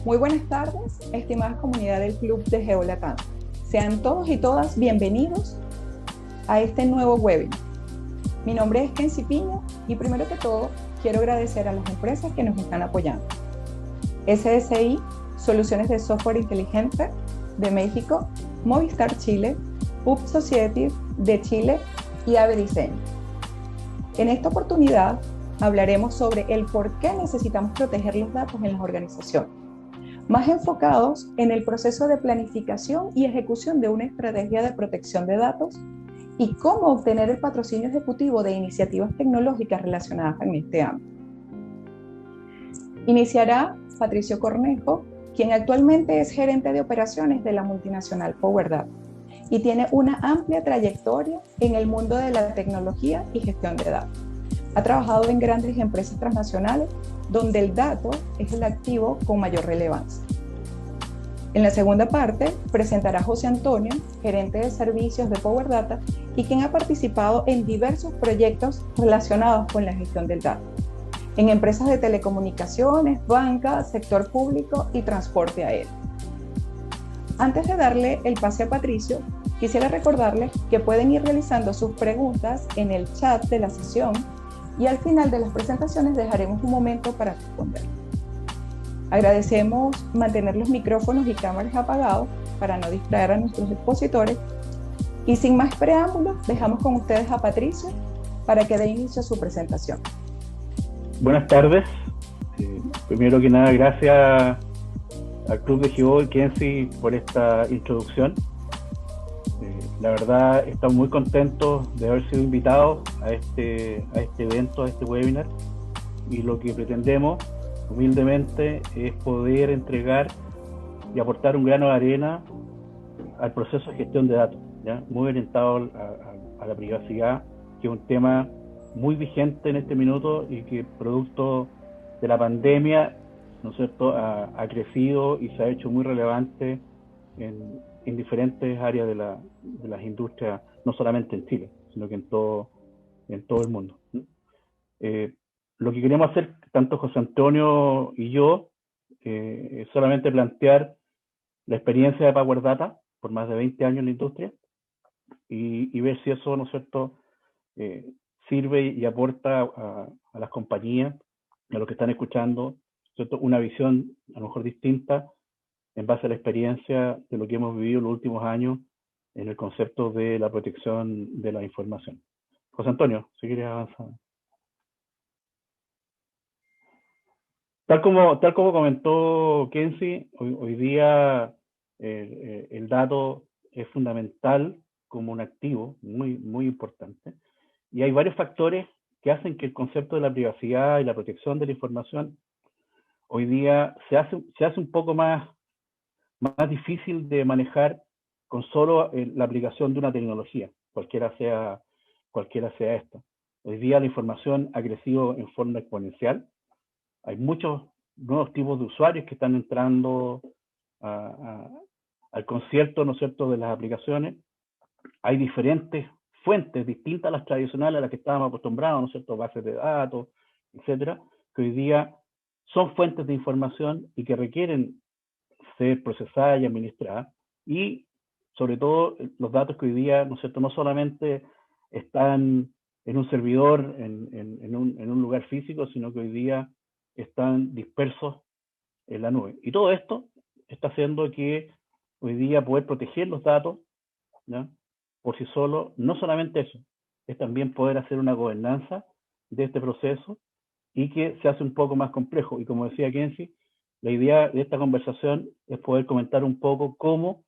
Muy buenas tardes, estimada comunidad del Club de GeoLatam. Sean todos y todas bienvenidos a este nuevo webinar. Mi nombre es Kenzie Piña y primero que todo quiero agradecer a las empresas que nos están apoyando. SSI, Soluciones de Software Inteligente de México, Movistar Chile, Up Society de Chile y AVE Diseño. En esta oportunidad hablaremos sobre el por qué necesitamos proteger los datos en las organizaciones, más enfocados en el proceso de planificación y ejecución de una estrategia de protección de datos y cómo obtener el patrocinio ejecutivo de iniciativas tecnológicas relacionadas en este ámbito. Iniciará Patricio Cornejo, quien actualmente es gerente de operaciones de la multinacional PowerData y tiene una amplia trayectoria en el mundo de la tecnología y gestión de datos. Ha trabajado en grandes empresas transnacionales donde el dato es el activo con mayor relevancia. En la segunda parte presentará José Antonio, gerente de servicios de PowerData y quien ha participado en diversos proyectos relacionados con la gestión del dato, en empresas de telecomunicaciones, banca, sector público y transporte aéreo. Antes de darle el pase a Patricio, quisiera recordarles que pueden ir realizando sus preguntas en el chat de la sesión y al final de las presentaciones dejaremos un momento para responder. Agradecemos mantener los micrófonos y cámaras apagados para no distraer a nuestros expositores. Y sin más preámbulos, dejamos con ustedes a Patricio para que dé inicio a su presentación. Buenas tardes. Primero que nada, gracias al Club de Geo y Kenzie por esta introducción. La verdad, estamos muy contentos de haber sido invitados a este evento, a este webinar, y lo que pretendemos humildemente es poder entregar y aportar un grano de arena al proceso de gestión de datos, ¿ya? Muy orientado a la privacidad, que es un tema muy vigente en este minuto y que producto de la pandemia, ¿no es cierto?, ha crecido y se ha hecho muy relevante en diferentes áreas de las industrias, no solamente en Chile, sino que en todo el mundo. Lo que queremos hacer, tanto José Antonio y yo, es solamente plantear la experiencia de PowerData por más de 20 años en la industria y ver si eso, ¿no es cierto?, sirve y aporta a las compañías, a los que están escuchando, ¿cierto?, una visión a lo mejor distinta en base a la experiencia de lo que hemos vivido en los últimos años en el concepto de la protección de la información. José Antonio, si quieres avanzar. Tal como comentó Kenzie, hoy día el dato es fundamental como un activo muy, muy importante. Y hay varios factores que hacen que el concepto de la privacidad y la protección de la información hoy día se hace un poco más difícil de manejar con solo la aplicación de una tecnología, cualquiera sea esta. Hoy día la información ha crecido en forma exponencial. Hay muchos nuevos tipos de usuarios que están entrando al concierto, ¿no es cierto?, de las aplicaciones. Hay diferentes fuentes distintas a las tradicionales a las que estábamos acostumbrados, ¿no es cierto?, bases de datos, etcétera, que hoy día son fuentes de información y que requieren ser procesadas y administradas, y sobre todo los datos que hoy día, ¿no es cierto?, no solamente están en un servidor, en un lugar físico, sino que hoy día están dispersos en la nube. Y todo esto está haciendo que hoy día poder proteger los datos, ¿ya?, por sí solo, no solamente eso, es también poder hacer una gobernanza de este proceso y que se hace un poco más complejo. Y como decía Kenzie, la idea de esta conversación es poder comentar un poco cómo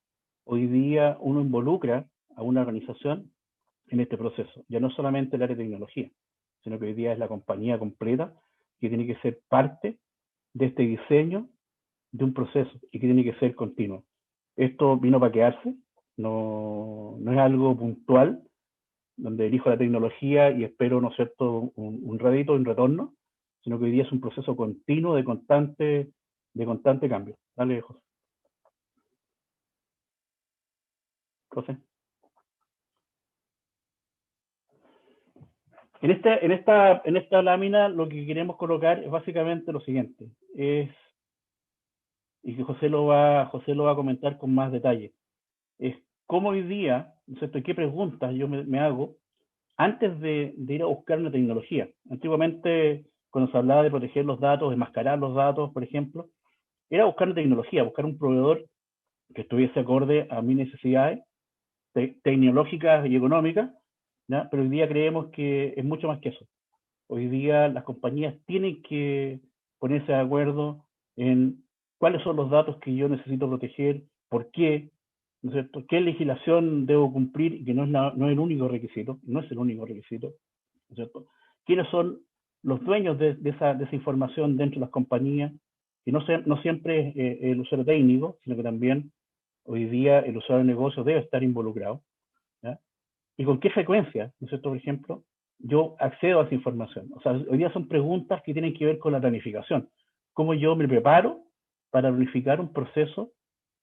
hoy día uno involucra a una organización en este proceso. Ya no solamente el área de tecnología, sino que hoy día es la compañía completa que tiene que ser parte de este diseño de un proceso y que tiene que ser continuo. Esto vino para quedarse, no es algo puntual, donde elijo la tecnología y espero, ¿no es cierto?, un rédito, un retorno, sino que hoy día es un proceso continuo de constante cambio. Dale, José. José. En esta lámina lo que queremos colocar es básicamente lo siguiente, es y que José lo va a comentar con más detalle. Es cómo hoy día, ¿no es cierto?, y qué preguntas yo me hago antes de ir a buscar una tecnología. Antiguamente, cuando se hablaba de proteger los datos, de mascarar los datos, por ejemplo, era buscar una tecnología, buscar un proveedor que estuviese acorde a mis necesidades tecnológicas y económicas, ¿ya? Pero hoy día creemos que es mucho más que eso. Hoy día las compañías tienen que ponerse de acuerdo en cuáles son los datos que yo necesito proteger, por qué, ¿no es cierto? ¿Qué legislación debo cumplir? Y que no es el único requisito, no es el único requisito, ¿no es cierto? ¿Quiénes son los dueños de esa información dentro de las compañías? Y no siempre es el usuario técnico, sino que también hoy día el usuario de negocio debe estar involucrado, ¿ya? ¿Y con qué frecuencia, ¿no es cierto? Por ejemplo, yo accedo a esa información. O sea, hoy día son preguntas que tienen que ver con la planificación. ¿Cómo yo me preparo para planificar un proceso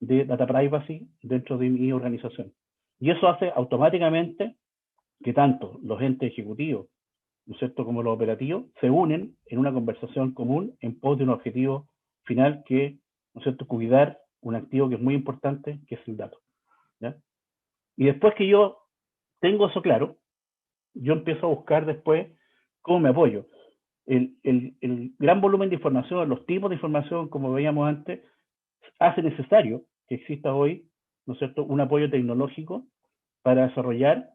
de data privacy dentro de mi organización? Y eso hace automáticamente que tanto los entes ejecutivos, ¿no es cierto?, como los operativos, se unen en una conversación común en pos de un objetivo final que, ¿no es cierto?, cuidar un activo que es muy importante, que es el dato, ¿ya? Y después que yo tengo eso claro, yo empiezo a buscar después cómo me apoyo. El gran volumen de información, los tipos de información, como veíamos antes, hace necesario que exista hoy, ¿no es cierto?, un apoyo tecnológico para desarrollar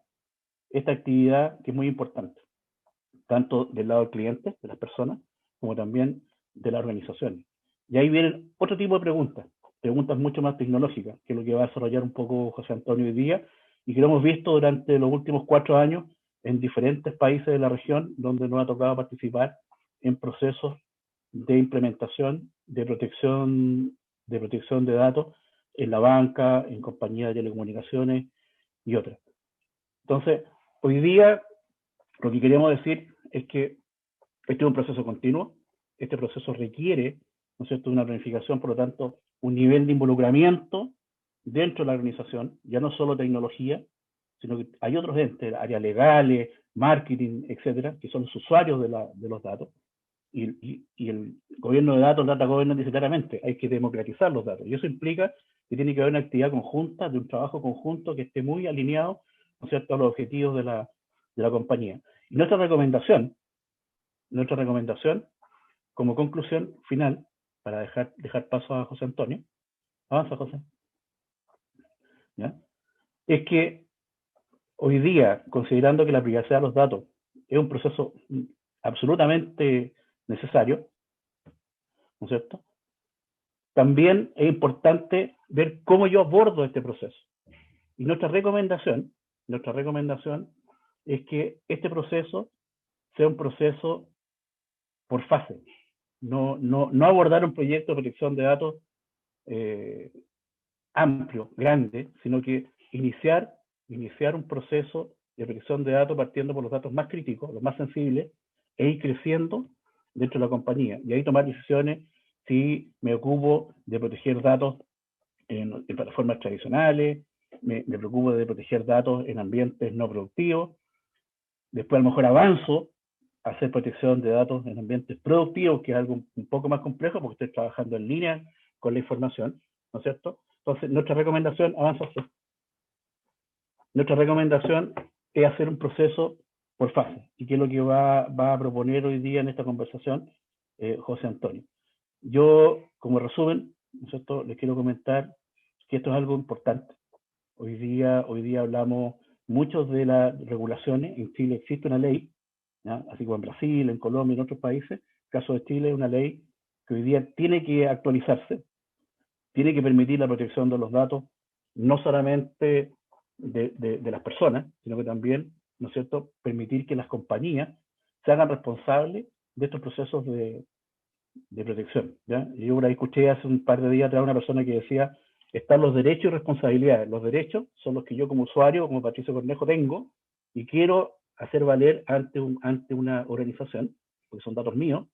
esta actividad que es muy importante, tanto del lado del cliente, de las personas, como también de las organizaciones. Y ahí vienen otro tipo de preguntas mucho más tecnológicas, que es lo que va a desarrollar un poco José Antonio hoy día, y que lo hemos visto durante los últimos 4 años en diferentes países de la región donde nos ha tocado participar en procesos de implementación de protección de datos en la banca, en compañías de telecomunicaciones y otras. Entonces, hoy día lo que queremos decir es que este es un proceso continuo, este proceso requiere, ¿no es cierto?, una planificación, por lo tanto, un nivel de involucramiento dentro de la organización, ya no solo tecnología, sino que hay otros entes, áreas legales, marketing, etcétera, que son los usuarios de los datos. Y el gobierno de datos, Data Governance, dice claramente, hay que democratizar los datos. Y eso implica que tiene que haber una actividad conjunta, de un trabajo conjunto que esté muy alineado, ¿no es cierto?, a los objetivos de la compañía. Y nuestra recomendación como conclusión final, para dejar paso a José Antonio, avanza José, ¿ya?, es que hoy día, considerando que la privacidad de los datos es un proceso absolutamente necesario, ¿no es cierto?, también es importante ver cómo yo abordo este proceso. Y nuestra recomendación es que este proceso sea un proceso por fase. No abordar un proyecto de protección de datos amplio, grande, sino que iniciar un proceso de protección de datos partiendo por los datos más críticos, los más sensibles, e ir creciendo dentro de la compañía. Y ahí tomar decisiones si me ocupo de proteger datos en plataformas tradicionales, me preocupo de proteger datos en ambientes no productivos, después a lo mejor avanzo a hacer protección de datos en ambientes productivos, que es algo un poco más complejo porque estoy trabajando en línea con la información, ¿no es cierto? Entonces, nuestra recomendación es hacer un proceso por fase, y que es lo que va a proponer hoy día en esta conversación José Antonio. Yo, como resumen, ¿no es cierto?, les quiero comentar que esto es algo importante. Hoy día hablamos mucho de las regulaciones. En Chile existe una ley, ¿ya?, así como en Brasil, en Colombia, en otros países. En el caso de Chile es una ley que hoy día tiene que actualizarse, tiene que permitir la protección de los datos, no solamente de las personas, sino que también, ¿no es cierto?, permitir que las compañías se hagan responsables de estos procesos de protección, ¿ya? Yo por ahí escuché hace un par de días a una persona que decía, están los derechos y responsabilidades. Los derechos son los que yo como usuario, como Patricio Cornejo, tengo y quiero hacer valer ante una organización, porque son datos míos,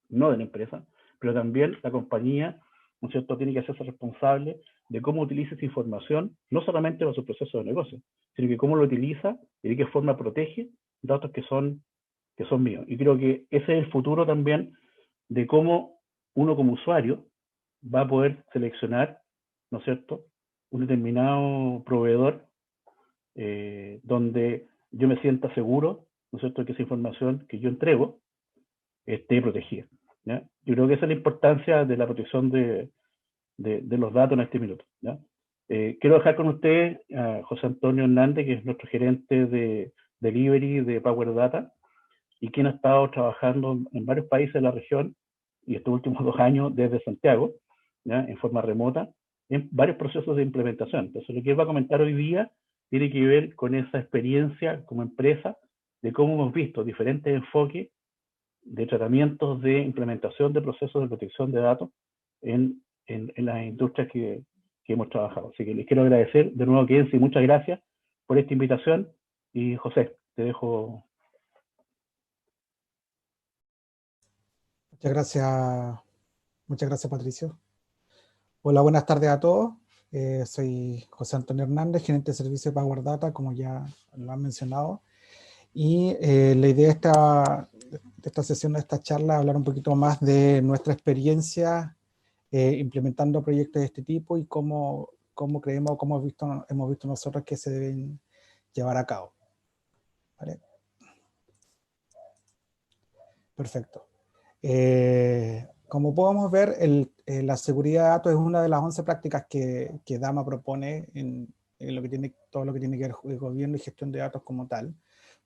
no de la empresa, pero también la compañía, ¿no es cierto?, tiene que hacerse responsable de cómo utiliza esa información, no solamente para su proceso de negocio, sino que cómo lo utiliza y de qué forma protege datos que son míos. Y creo que ese es el futuro también de cómo uno como usuario va a poder seleccionar, ¿no es cierto?, un determinado proveedor donde yo me sienta seguro, ¿no es cierto?, que esa información que yo entrego esté protegida, ¿ya? Yo creo que esa es la importancia de la protección de los datos en este minuto, ¿ya? Quiero dejar con usted a José Antonio Hernández, que es nuestro gerente de delivery de Power Data, y quien ha estado trabajando en varios países de la región, y estos últimos 2 años desde Santiago, ¿ya?, en forma remota, en varios procesos de implementación. Entonces, lo que él va a comentar hoy día tiene que ver con esa experiencia como empresa, de cómo hemos visto diferentes enfoques de tratamientos de implementación de procesos de protección de datos en las industrias que hemos trabajado. Así que les quiero agradecer de nuevo, Kenzie, muchas gracias por esta invitación. Y José, te dejo. Muchas gracias, Patricio. Hola, buenas tardes a todos. Soy José Antonio Hernández, gerente de servicio de Power Data, como ya lo han mencionado. Y la idea de esta sesión, de esta charla, es hablar un poquito más de nuestra experiencia implementando proyectos de este tipo y cómo creemos, cómo hemos visto nosotros que se deben llevar a cabo. ¿Vale? Perfecto. Como podemos ver, la seguridad de datos es una de las 11 prácticas que DAMA propone en todo lo que tiene que ver con el gobierno y gestión de datos como tal,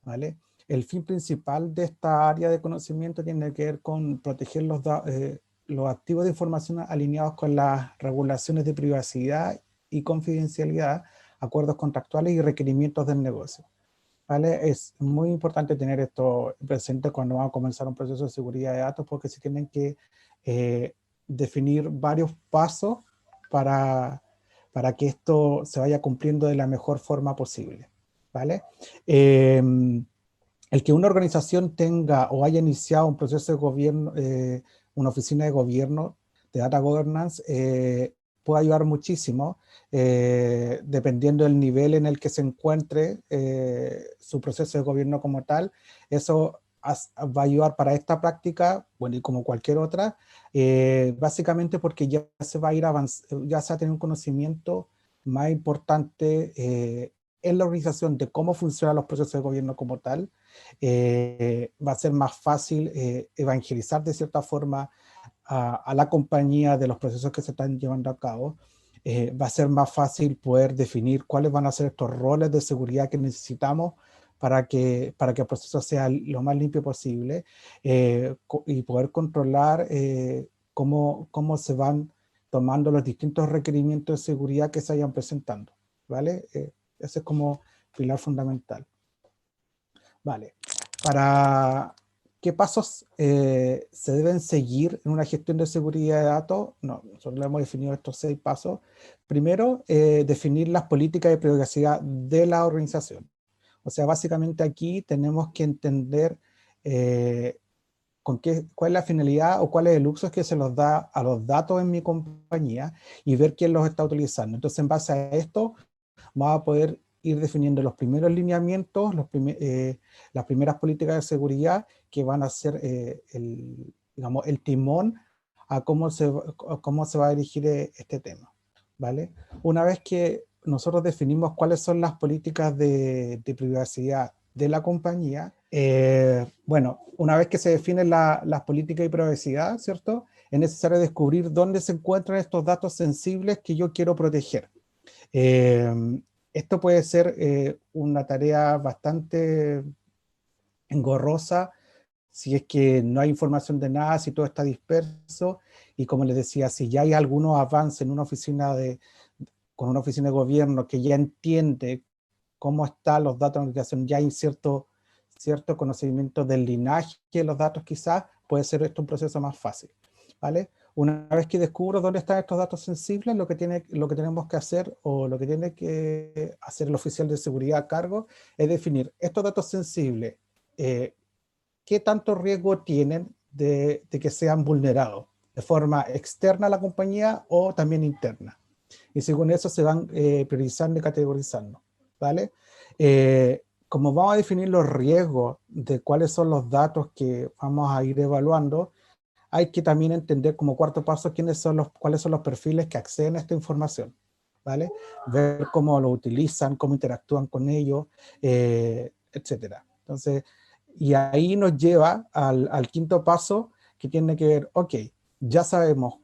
¿vale? El fin principal de esta área de conocimiento tiene que ver con proteger los activos de información alineados con las regulaciones de privacidad y confidencialidad, acuerdos contractuales y requerimientos del negocio. ¿Vale? Es muy importante tener esto presente cuando vamos a comenzar un proceso de seguridad de datos, porque se tienen que definir varios pasos para que esto se vaya cumpliendo de la mejor forma posible, ¿vale? El que una organización tenga o haya iniciado un proceso de gobierno, una oficina de gobierno, de data governance, puede ayudar muchísimo, dependiendo del nivel en el que se encuentre su proceso de gobierno como tal. Eso va a ayudar para esta práctica, bueno, y como cualquier otra, básicamente porque ya se va a ir ya se va a tener un conocimiento más importante en la organización de cómo funcionan los procesos de gobierno como tal. Va a ser más fácil evangelizar de cierta forma a la compañía de los procesos que se están llevando a cabo. Va a ser más fácil poder definir cuáles van a ser estos roles de seguridad que necesitamos para que el proceso sea lo más limpio posible, y poder controlar cómo se van tomando los distintos requerimientos de seguridad que se vayan presentando, ¿vale? Ese es como pilar fundamental. Vale. ¿Qué pasos se deben seguir en una gestión de seguridad de datos? No, nosotros le hemos definido estos 6 pasos. Primero, definir las políticas de privacidad de la organización. O sea, básicamente aquí tenemos que entender cuál es la finalidad o cuál es el uso que se los da a los datos en mi compañía y ver quién los está utilizando. Entonces, en base a esto, vamos a poder ir definiendo los primeros lineamientos, las primeras políticas de seguridad que van a ser digamos, el timón a cómo se va a dirigir este tema, ¿vale? Una vez que nosotros definimos cuáles son las políticas de privacidad de la compañía, bueno, una vez que se definen las políticas de privacidad, ¿cierto? Es necesario descubrir dónde se encuentran estos datos sensibles que yo quiero proteger. Esto puede ser una tarea bastante engorrosa si es que no hay información de nada, si todo está disperso, y como les decía, si ya hay algunos avances en con una oficina de gobierno que ya entiende cómo están los datos de la organización, ya hay cierto conocimiento del linaje de los datos, quizás puede ser esto un proceso más fácil, ¿vale? Una vez que descubro dónde están estos datos sensibles, lo que tenemos que hacer, o lo que tiene que hacer el oficial de seguridad a cargo, es definir estos datos sensibles, qué tanto riesgo tienen de que sean vulnerados, de forma externa a la compañía o también interna. Y según eso se van priorizando y categorizando, ¿vale? Como vamos a definir los riesgos de cuáles son los datos que vamos a ir evaluando, hay que también entender como cuarto paso cuáles son los perfiles que acceden a esta información, ¿vale? Ver cómo lo utilizan, cómo interactúan con ellos, etcétera. Entonces, y ahí nos lleva al quinto paso, que tiene que ver, ok, ya sabemos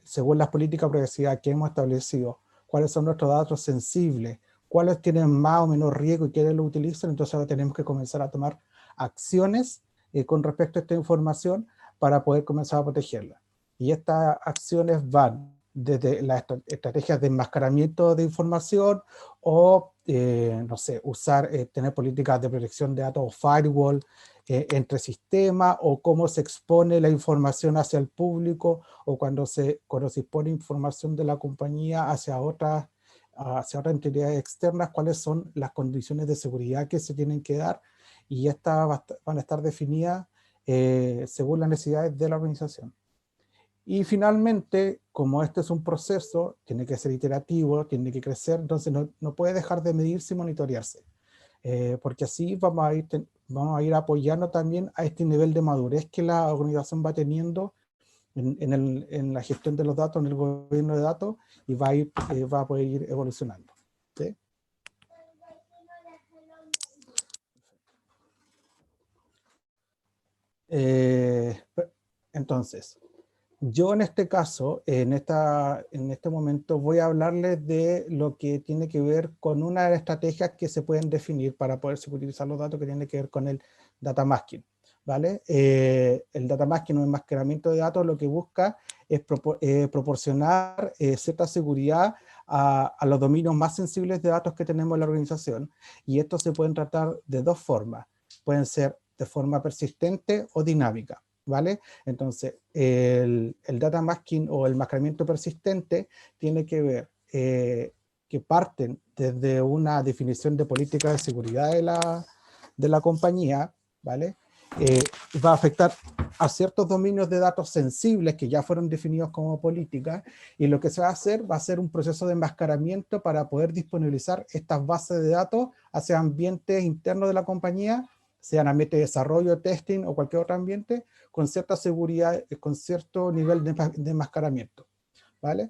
según las políticas de privacidad que hemos establecido, cuáles son nuestros datos sensibles, cuáles tienen más o menos riesgo y quiénes lo utilizan. Entonces ahora tenemos que comenzar a tomar acciones con respecto a esta información para poder comenzar a protegerla. Y estas acciones van desde las estrategias de enmascaramiento de información o, no sé, tener políticas de protección de datos o firewall entre sistemas, o cómo se expone la información hacia el público, o cuando se expone información de la compañía hacia otras entidades externas, cuáles son las condiciones de seguridad que se tienen que dar, y estas van a estar definidas según las necesidades de la organización. Y finalmente, como este es un proceso, tiene que ser iterativo, tiene que crecer, entonces no puede dejar de medirse y monitorearse, porque así vamos a ir apoyando también a este nivel de madurez que la organización va teniendo en la gestión de los datos, en el gobierno de datos, y va a poder ir evolucionando. ¿Sí? Entonces, yo en este caso, en este momento, voy a hablarles de lo que tiene que ver con una de las estrategias que se pueden definir para poder utilizar los datos, que tiene que ver con el data masking, ¿vale? El data masking o enmascaramiento de datos lo que busca es proporcionar cierta seguridad a los dominios más sensibles de datos que tenemos en la organización, y estos se pueden tratar de dos formas. Pueden ser de forma persistente o dinámica, ¿vale? Entonces, el data masking o el enmascaramiento persistente tiene que ver que parten desde una definición de política de seguridad de la compañía, ¿vale? Va a afectar a ciertos dominios de datos sensibles que ya fueron definidos como política, y lo que se va a ser un proceso de enmascaramiento para poder disponibilizar estas bases de datos hacia ambientes internos de la compañía, sean ambientes de desarrollo, testing o cualquier otro ambiente, con cierta seguridad, con cierto nivel de enmascaramiento, ¿vale?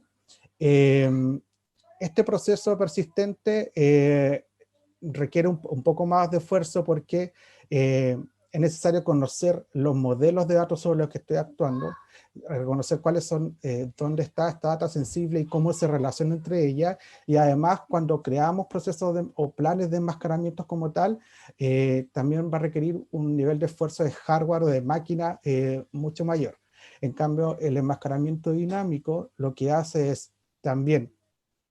Este proceso persistente requiere un poco más de esfuerzo, porque es necesario conocer los modelos de datos sobre los que estoy actuando, reconocer cuáles son, dónde está esta data sensible y cómo se relaciona entre ellas, y además cuando creamos procesos o planes de enmascaramiento como tal, también va a requerir un nivel de esfuerzo de hardware o de máquina mucho mayor. En cambio, el enmascaramiento dinámico lo que hace es también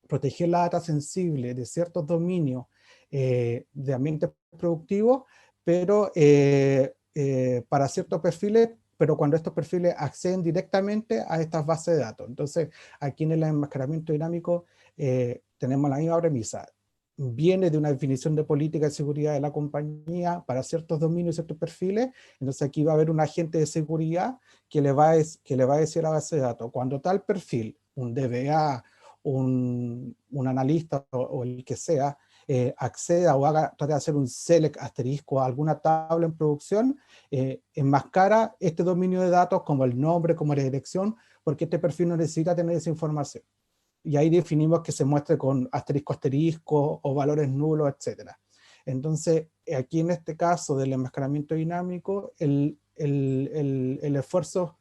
proteger la data sensible de ciertos dominios de ambientes productivos, pero para ciertos perfiles, pero cuando estos perfiles acceden directamente a estas bases de datos. Entonces, aquí en el enmascaramiento dinámico tenemos la misma premisa. Viene de una definición de política de seguridad de la compañía para ciertos dominios y ciertos perfiles. Entonces aquí va a haber un agente de seguridad que le va a decir a la base de datos, cuando tal perfil, un DBA, un analista o el que sea, acceda o trate de hacer un select asterisco a alguna tabla en producción, enmascara este dominio de datos como el nombre, como la dirección, porque este perfil no necesita tener esa información. Y ahí definimos que se muestre con asterisco asterisco o valores nulos, etc. Entonces, aquí en este caso del enmascaramiento dinámico, el esfuerzo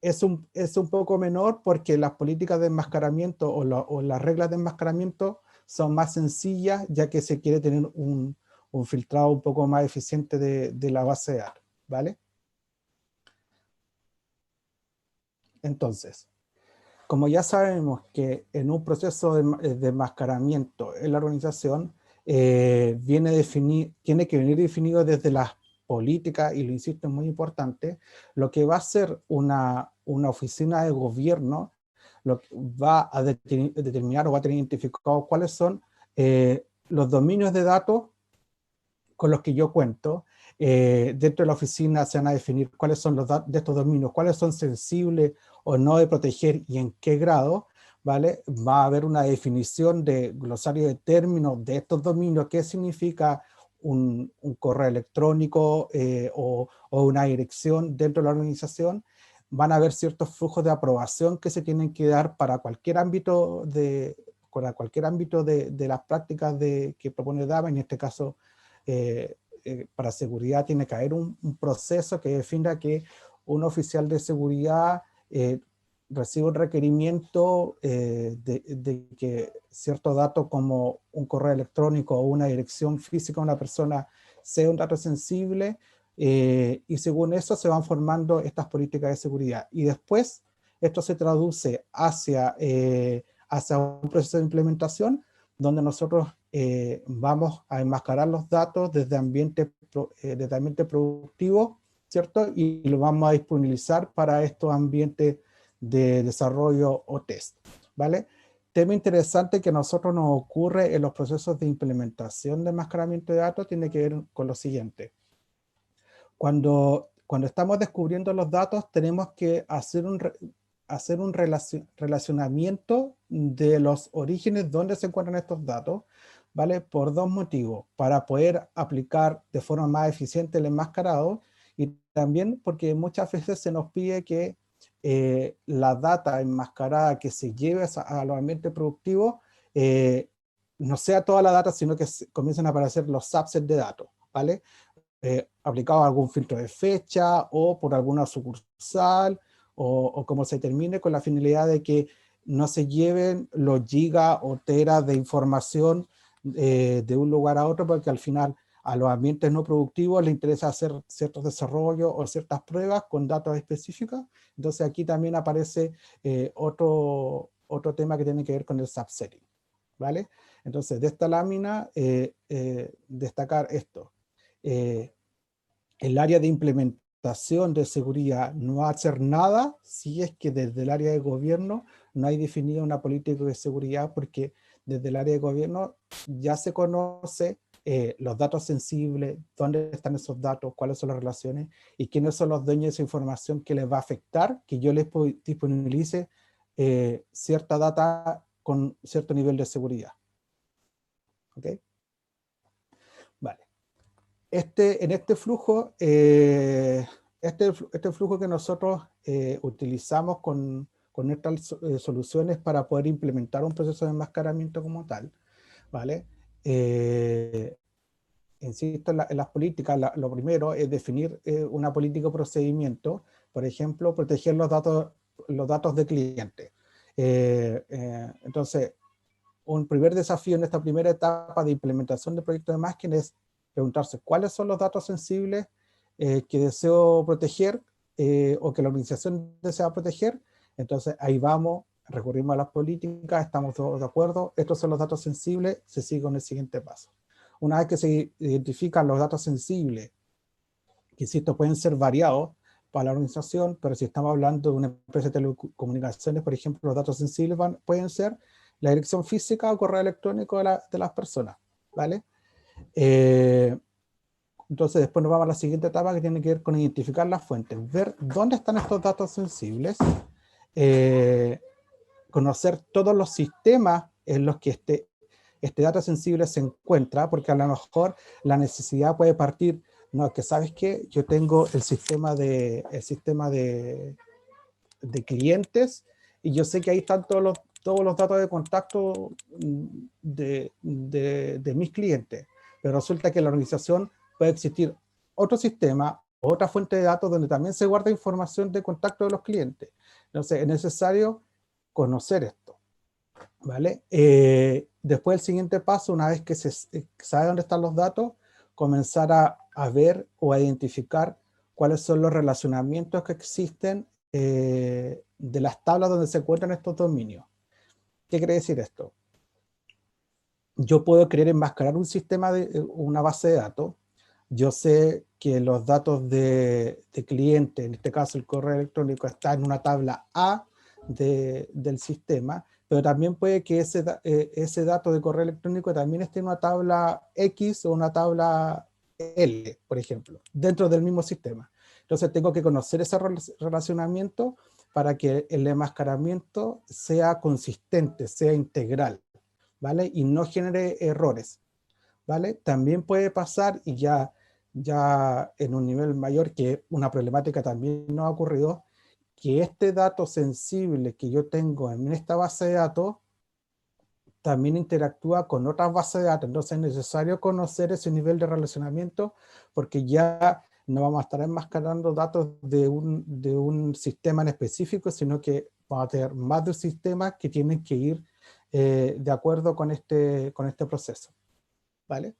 es un poco menor, porque las políticas de enmascaramiento o las reglas de enmascaramiento son más sencillas, ya que se quiere tener un filtrado un poco más eficiente de la base de datos, ¿vale? Entonces, como ya sabemos que en un proceso de enmascaramiento en la organización tiene que venir definido desde las políticas, y lo insisto, es muy importante, lo que va a ser una oficina de gobierno, va a determinar o va a tener identificado cuáles son los dominios de datos con los que yo cuento. Dentro de la oficina se van a definir cuáles son de estos dominios, cuáles son sensibles o no de proteger y en qué grado, ¿vale? Va a haber una definición de glosario de términos de estos dominios, qué significa un correo electrónico o una dirección dentro de la organización. van a haber ciertos flujos de aprobación que se tienen que dar para cualquier ámbito de las prácticas que propone DAVA. En este caso, para seguridad tiene que haber un proceso que defina que un oficial de seguridad recibe un requerimiento de que cierto dato como un correo electrónico o una dirección física de una persona sea un dato sensible, y según eso se van formando estas políticas de seguridad. Y después esto se traduce hacia un proceso de implementación donde nosotros vamos a enmascarar los datos desde ambiente productivo, ¿cierto? Y lo vamos a disponibilizar para estos ambientes de desarrollo o test, ¿vale? Tema interesante que a nosotros nos ocurre en los procesos de implementación de enmascaramiento de datos tiene que ver con lo siguiente. Cuando estamos descubriendo los datos, tenemos que hacer un relacionamiento de los orígenes donde se encuentran estos datos, ¿vale? Por dos motivos: para poder aplicar de forma más eficiente el enmascarado, y también porque muchas veces se nos pide que la data enmascarada que se lleve a los ambientes productivos no sea toda la data, sino que comiencen a aparecer los subsets de datos, ¿vale? Aplicado a algún filtro de fecha o por alguna sucursal o como se termine, con la finalidad de que no se lleven los gigas o teras de información de un lugar a otro, porque al final a los ambientes no productivos les interesa hacer ciertos desarrollos o ciertas pruebas con datos específicos. Entonces aquí también aparece otro tema que tiene que ver con el subsetting, ¿vale? Entonces de esta lámina destacar esto. El área de implementación de seguridad no va a hacer nada si es que desde el área de gobierno no hay definida una política de seguridad, porque desde el área de gobierno ya se conoce los datos sensibles, dónde están esos datos, cuáles son las relaciones y quiénes son los dueños de esa información que les va a afectar, que yo les disponibilice cierta data con cierto nivel de seguridad. ¿Ok? Vale. En este flujo, este flujo que nosotros utilizamos con estas soluciones para poder implementar un proceso de enmascaramiento como tal, ¿vale? Insisto, en las políticas, lo primero es definir una política o procedimiento. Por ejemplo, proteger los datos de cliente. Entonces, un primer desafío en esta primera etapa de implementación de proyectos de masking es preguntarse cuáles son los datos sensibles que deseo proteger o que la organización desea proteger. Entonces ahí vamos, recurrimos a las políticas, estamos todos de acuerdo, estos son los datos sensibles, se sigue con el siguiente paso. Una vez que se identifican los datos sensibles, que insisto, pueden ser variados para la organización, pero si estamos hablando de una empresa de telecomunicaciones, por ejemplo, los datos sensibles pueden ser la dirección física o correo electrónico de las personas, ¿vale? Entonces después nos vamos a la siguiente etapa, que tiene que ver con identificar las fuentes, ver dónde están estos datos sensibles, conocer todos los sistemas en los que este dato sensible se encuentra, porque a lo mejor la necesidad puede partir, no, que sabes que yo tengo el sistema de clientes, y yo sé que ahí están todos los datos de contacto de mis clientes, pero resulta que en la organización puede existir otro sistema, otra fuente de datos donde también se guarda información de contacto de los clientes. Entonces es necesario conocer esto, ¿vale? Después el siguiente paso, una vez que se sabe dónde están los datos, comenzar a ver o a identificar cuáles son los relacionamientos que existen de las tablas donde se encuentran estos dominios. ¿Qué quiere decir esto? Yo puedo querer enmascarar un sistema, una base de datos. Yo sé que los datos de cliente, en este caso el correo electrónico, está en una tabla A del sistema, pero también puede que ese dato de correo electrónico también esté en una tabla X o una tabla L, por ejemplo, dentro del mismo sistema. Entonces tengo que conocer ese relacionamiento para que el enmascaramiento sea consistente, sea integral, ¿vale? Y no genere errores, ¿vale? También puede pasar, y ya en un nivel mayor, que una problemática también nos ha ocurrido, que este dato sensible que yo tengo en esta base de datos también interactúa con otras bases de datos. Entonces es necesario conocer ese nivel de relacionamiento porque ya no vamos a estar enmascarando datos de un sistema en específico, sino que vamos a tener más de un sistema que tienen que ir de acuerdo con este proceso. ¿Vale?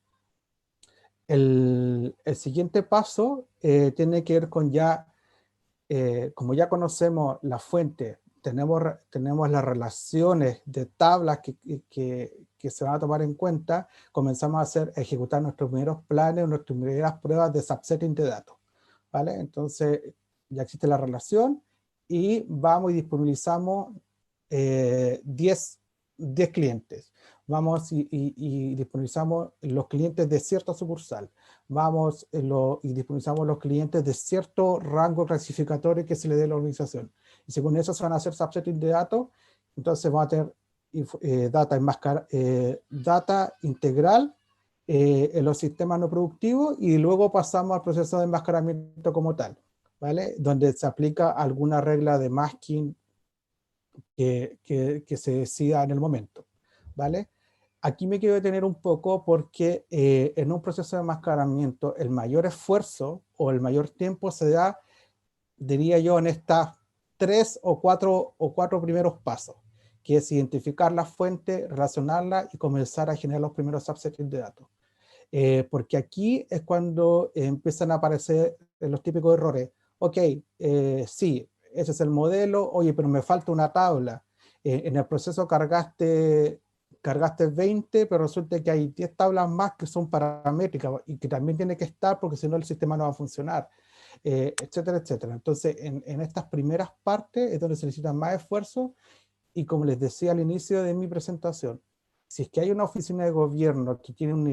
El siguiente paso tiene que ver con ya, como ya conocemos la fuente, tenemos las relaciones de tablas que se van a tomar en cuenta, comenzamos a ejecutar nuestros primeros planes, nuestras primeras pruebas de subsetting de datos. ¿Vale? Entonces ya existe la relación y vamos y disponibilizamos 10 clientes. Vamos y disponibilizamos los clientes de cierta sucursal. Vamos y disponibilizamos los clientes de cierto rango clasificatorio que se le dé a la organización. Y según eso se van a hacer subsetting de datos. Entonces vamos a tener data integral en los sistemas no productivos y luego pasamos al proceso de enmascaramiento como tal, ¿vale? Donde se aplica alguna regla de masking que se decida en el momento, ¿vale? Aquí me quiero detener un poco porque en un proceso de enmascaramiento el mayor esfuerzo o el mayor tiempo se da, diría yo, en estas 3 o 4 primeros pasos, que es identificar la fuente, relacionarla y comenzar a generar los primeros subsets de datos. Porque aquí es cuando empiezan a aparecer los típicos errores. Ok, sí, ese es el modelo, oye, pero me falta una tabla. En el proceso cargaste 20, pero resulta que hay 10 tablas más que son paramétricas y que también tiene que estar porque si no el sistema no va a funcionar, etcétera, etcétera. Entonces, en estas primeras partes es donde se necesita más esfuerzo y como les decía al inicio de mi presentación, si es que hay una oficina de gobierno que tiene un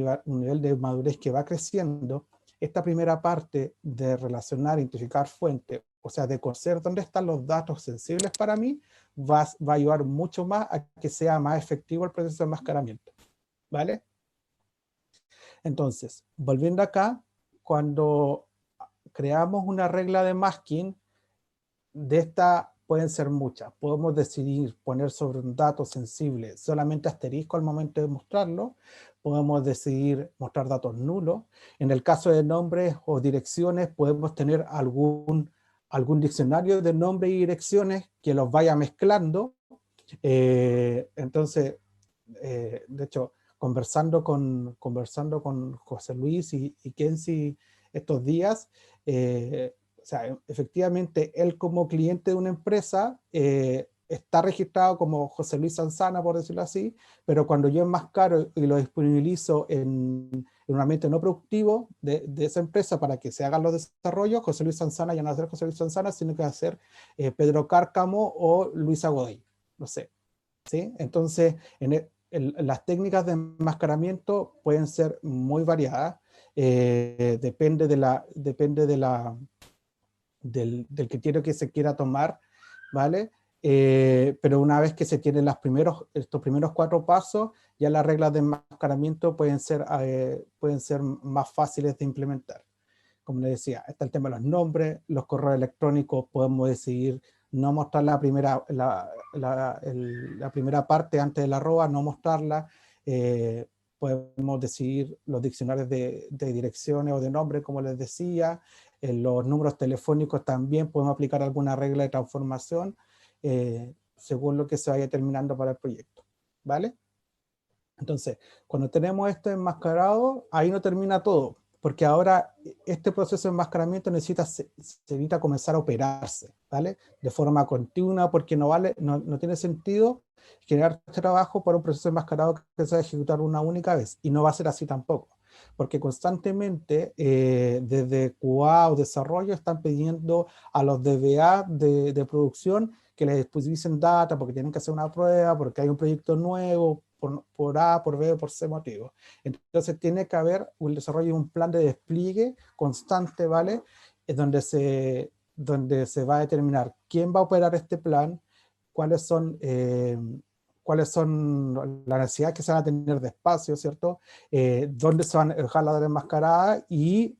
nivel de madurez que va creciendo, esta primera parte de relacionar, identificar fuentes, o sea, de conocer dónde están los datos sensibles para mí, va a ayudar mucho más a que sea más efectivo el proceso de enmascaramiento. ¿Vale? Entonces, volviendo acá, cuando creamos una regla de masking, de esta pueden ser muchas. Podemos decidir poner sobre un dato sensible solamente asterisco al momento de mostrarlo. Podemos decidir mostrar datos nulos. En el caso de nombres o direcciones, podemos tener algún diccionario de nombres y direcciones que los vaya mezclando. Entonces, de hecho, conversando con José Luis y Kenzie estos días, o sea, efectivamente, él como cliente de una empresa está registrado como José Luis Sanzana, por decirlo así, pero cuando yo enmascaro y lo disponibilizo en un ambiente no productivo de esa empresa para que se hagan los desarrollos, José Luis Sanzana ya no va a ser José Luis Sanzana, sino que va a ser Pedro Cárcamo o Luisa Godoy, no sé. ¿Sí? Entonces, las técnicas de enmascaramiento pueden ser muy variadas, depende del criterio que se quiera tomar, ¿vale? Pero una vez que se tienen estos primeros 4 pasos, ya las reglas de enmascaramiento pueden ser más fáciles de implementar. Como les decía, está el tema de los nombres, los correos electrónicos, podemos decidir no mostrar la primera parte antes de la arroba, no mostrarla. Podemos decidir los diccionarios de direcciones o de nombres, como les decía. En los números telefónicos también podemos aplicar alguna regla de transformación según lo que se vaya terminando para el proyecto. ¿Vale? Entonces, cuando tenemos esto enmascarado, ahí no termina todo, porque ahora este proceso de enmascaramiento necesita comenzar a operarse, ¿vale? De forma continua, porque no tiene sentido generar este trabajo para un proceso enmascarado que se va a ejecutar una única vez, y no va a ser así tampoco, porque constantemente desde QA o desarrollo están pidiendo a los DBA de producción que les disponibilicen data porque tienen que hacer una prueba, porque hay un proyecto nuevo, por A, por B o por C motivo. Entonces tiene que haber un desarrollo de un plan de despliegue constante, ¿vale? Es donde se va a determinar quién va a operar este plan, cuáles son las necesidades que se van a tener de espacio, ¿cierto? Dónde se van a dejar las enmascaradas y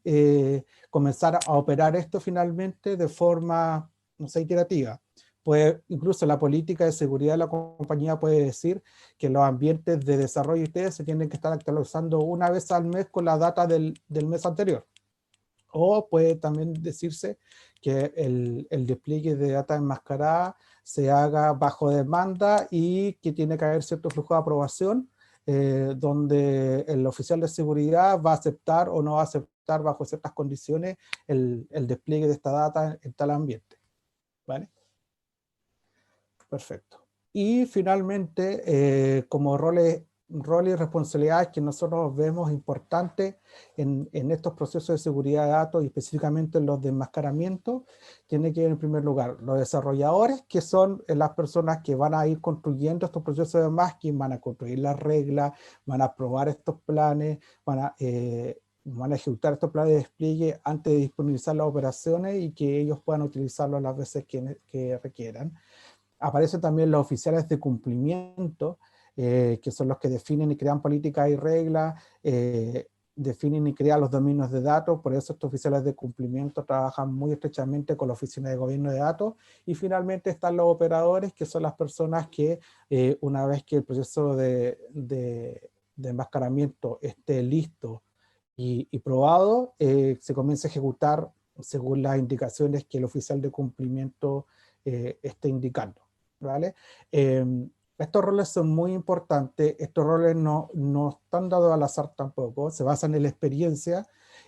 comenzar a operar esto finalmente de forma no sea iterativa. Pues incluso la política de seguridad de la compañía puede decir que los ambientes de desarrollo ustedes se tienen que estar actualizando una vez al mes con la data del mes anterior. O puede también decirse que el despliegue de data enmascarada se haga bajo demanda y que tiene que haber cierto flujo de aprobación donde el oficial de seguridad va a aceptar o no va a aceptar bajo ciertas condiciones el despliegue de esta data en tal ambiente. ¿Vale? Perfecto. Y finalmente, como roles y responsabilidades que nosotros vemos importantes en estos procesos de seguridad de datos y específicamente en los de enmascaramiento, tiene que ver en primer lugar los desarrolladores, que son las personas que van a ir construyendo estos procesos de masking, van a construir las reglas, van a probar estos planes, van a ejecutar estos planes de despliegue antes de disponibilizar las operaciones y que ellos puedan utilizarlo las veces que requieran. Aparecen también los oficiales de cumplimiento, que son los que definen y crean políticas y reglas, definen y crean los dominios de datos. Por eso estos oficiales de cumplimiento trabajan muy estrechamente con la Oficina de Gobierno de Datos. Y finalmente están los operadores, que son las personas que una vez que el proceso de enmascaramiento esté listo y probado, se comienza a ejecutar según las indicaciones que el oficial de cumplimiento esté indicando. ¿Vale? Estos roles son muy importantes, estos roles no están dados al azar tampoco, se basan en la experiencia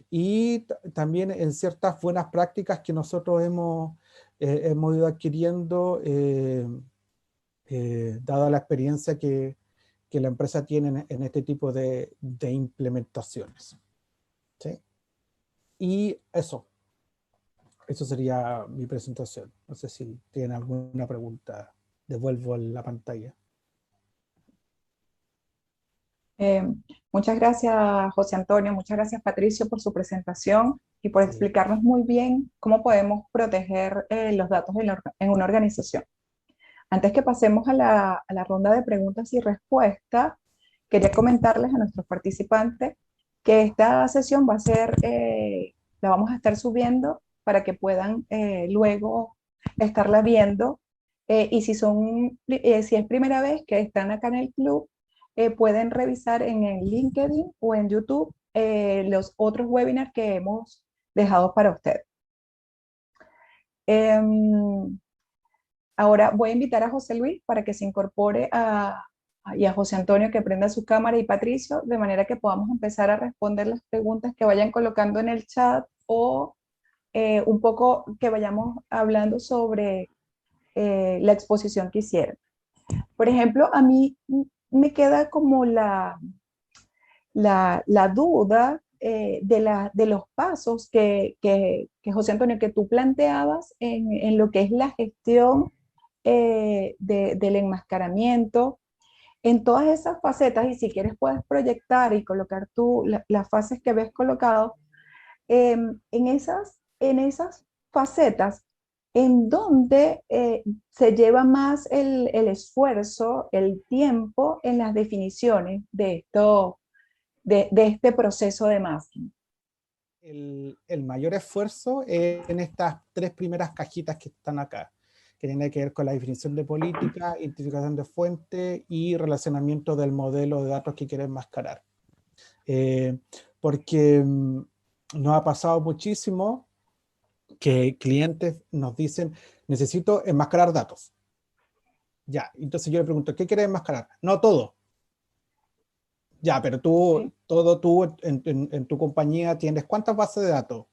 y también en ciertas buenas prácticas que nosotros hemos ido adquiriendo dada la experiencia que la empresa tiene en este tipo de implementaciones. ¿Sí? Y eso sería mi presentación. No sé si tienen alguna pregunta. Devuelvo la pantalla. Eh, Muchas gracias, José Antonio, muchas gracias, Patricio, por su presentación y por Sí. explicarnos muy bien cómo podemos proteger los datos en una organización. Antes que pasemos a la ronda de preguntas y respuestas, quería comentarles a nuestros participantes que esta sesión va a ser, la vamos a estar subiendo para que puedan luego estarla viendo. Y si es primera vez que están acá en el club, pueden revisar en el LinkedIn o en YouTube los otros webinars que hemos dejado para ustedes. Ahora voy a invitar a José Luis para que se incorpore y a José Antonio que prenda su cámara y Patricio, de manera que podamos empezar a responder las preguntas que vayan colocando en el chat o un poco que vayamos hablando sobre la exposición que hicieron. Por ejemplo, a mí me queda como la duda de los pasos que José Antonio, que tú planteabas en lo que es la gestión del enmascaramiento, en todas esas facetas, y si quieres puedes proyectar y colocar tú las fases que ves colocado, en esas facetas, en donde se lleva más el esfuerzo, el tiempo en las definiciones de este proceso de masking. El mayor esfuerzo es en estas tres primeras cajitas que están acá, que tienen que ver con la definición de política, identificación de fuente y relacionamiento del modelo de datos que quieren enmascarar. Porque nos ha pasado muchísimo que clientes nos dicen, necesito enmascarar datos. Ya, entonces yo le pregunto, ¿qué quieres enmascarar? No, todo. Ya, pero tú en tu compañía tienes ¿cuántas bases de datos?